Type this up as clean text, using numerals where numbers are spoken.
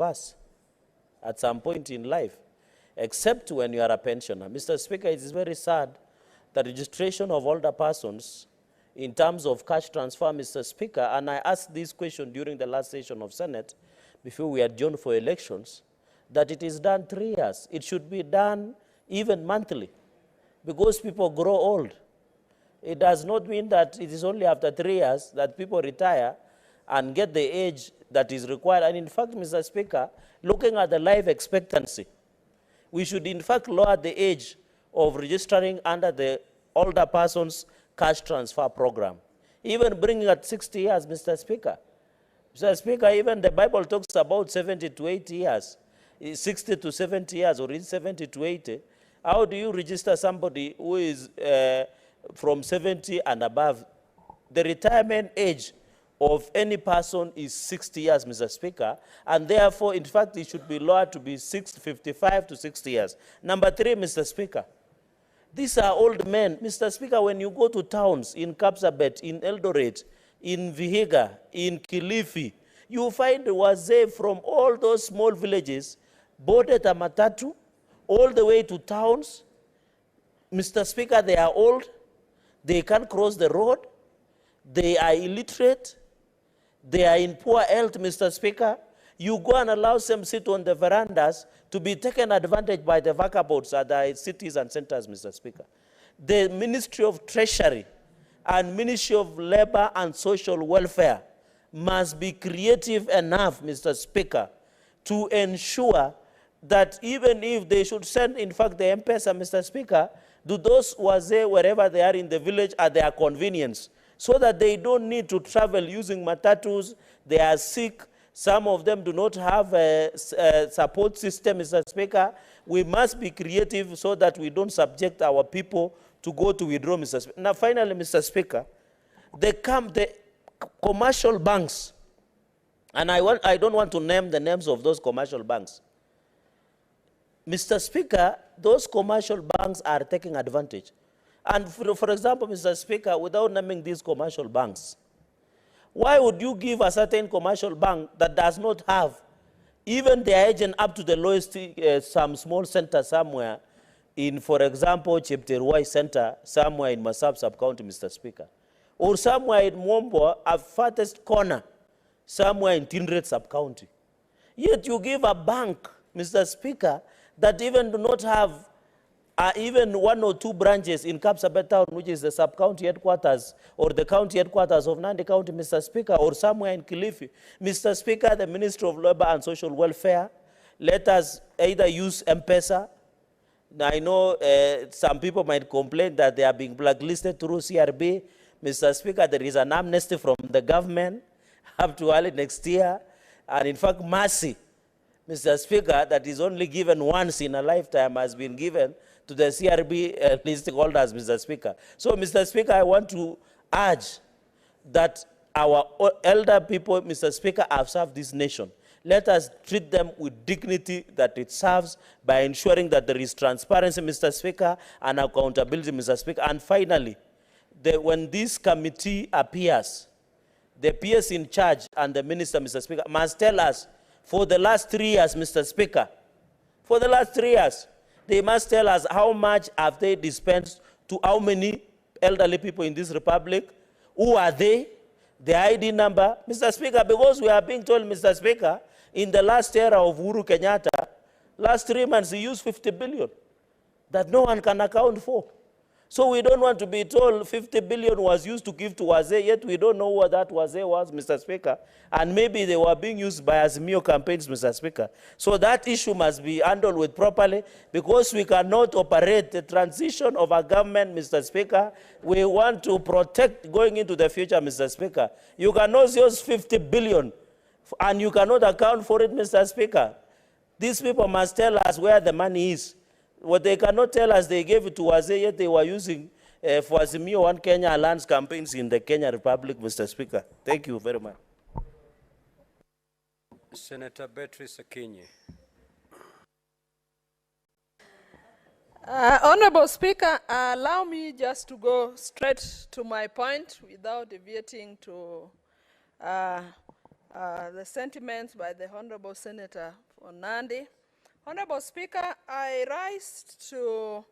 us at some point in life, except when you are a pensioner. Mr. Speaker, it is very sad that registration of older persons in terms of cash transfer, Mr. Speaker, and I asked this question during the last session of Senate before we adjourned for elections, that it is done 3 years. It should be done even monthly, because people grow old. It does not mean that it is only after 3 years that people retire and get the age that is required. And in fact, Mr. Speaker, looking at the life expectancy, we should in fact lower the age of registering under the older persons cash transfer program. Even bringing at 60 years, Mr. Speaker. Mr. Speaker, even the Bible talks about 70 to 80 years, 60 to 70 years, or 70 to 80. How do you register somebody who is from 70 and above? The retirement age of any person is 60 years, Mr. Speaker, and therefore, in fact, it should be lowered to be 55 to 60 years. Number 3, Mr. Speaker, these are old men. Mr. Speaker, when you go to towns in Kapsabet, in Eldoret, in Vihiga, in Kilifi, you find wazee from all those small villages boarded a matatu all the way to towns. Mr. Speaker, they are old, they can't cross the road, they are illiterate, they are in poor health, Mr. Speaker. You go and allow them sit on the verandas to be taken advantage by the vagabonds at the cities and centers, Mr. Speaker. The Ministry of Treasury and Ministry of Labor and Social Welfare must be creative enough, Mr. Speaker, to ensure that even if they should send, in fact, the Pesa, Mr. Speaker, to those who are there wherever they are in the village at their convenience, so that they don't need to travel using matatus. They are sick. Some of them do not have a support system, Mr. Speaker. We must be creative so that we don't subject our people to go to withdraw, Mr. Speaker. Now, finally, Mr. Speaker, the commercial banks, and I don't want to name the names of those commercial banks. Mr. Speaker, those commercial banks are taking advantage. And for example, Mr. Speaker, without naming these commercial banks, why would you give a certain commercial bank that does not have even their agent up to the lowest, some small center somewhere in, for example, Chepterwai Center, somewhere in Masab sub-county, Mr. Speaker, or somewhere in Mombo, a farthest corner, somewhere in Tindret sub-county. Yet you give a bank, Mr. Speaker, that even do not have even 1 or 2 branches in Kapsabet town, which is the sub-county headquarters or the county headquarters of Nandi County, Mr. Speaker, or somewhere in Kilifi. Mr. Speaker, the Ministry of Labor and Social Welfare, let us either use Pesa. I know some people might complain that they are being blacklisted through CRB. Mr. Speaker, there is an amnesty from the government up to early next year. And in fact, mercy, Mr. Speaker, that is only given once in a lifetime has been given to the CRB listing holders, Mr. Speaker. So, Mr. Speaker, I want to urge that our elder people, Mr. Speaker, have served this nation. Let us treat them with dignity that it serves by ensuring that there is transparency, Mr. Speaker, and accountability, Mr. Speaker. And finally, when this committee appears, the PS in charge and the minister, Mr. Speaker, must tell us for the last 3 years, Mr. Speaker, for the last 3 years, they must tell us how much have they dispensed to how many elderly people in this republic, who are they, the ID number. Mr. Speaker, because we are being told, Mr. Speaker, in the last era of Uhuru Kenyatta, last 3 months he used 50 billion that no one can account for. So we don't want to be told 50 billion was used to give to Wazee, yet we don't know what that Wazee was, Mr. Speaker. And maybe they were being used by Azimio campaigns, Mr. Speaker. So that issue must be handled with properly, because we cannot operate the transition of a government, Mr. Speaker. We want to protect going into the future, Mr. Speaker. You cannot use 50 billion and you cannot account for it, Mr. Speaker. These people must tell us where the money is. What they cannot tell us, they gave it to Wazee, yet they were using for Azimio One Kenya lands campaigns in the Kenya Republic, Mr. Speaker. Thank you very much. Senator Beatrice Akinyi. Honorable Speaker, allow me just to go straight to my point without deviating to the sentiments by the Honorable Senator for Nandi. Honorable Speaker, I rise to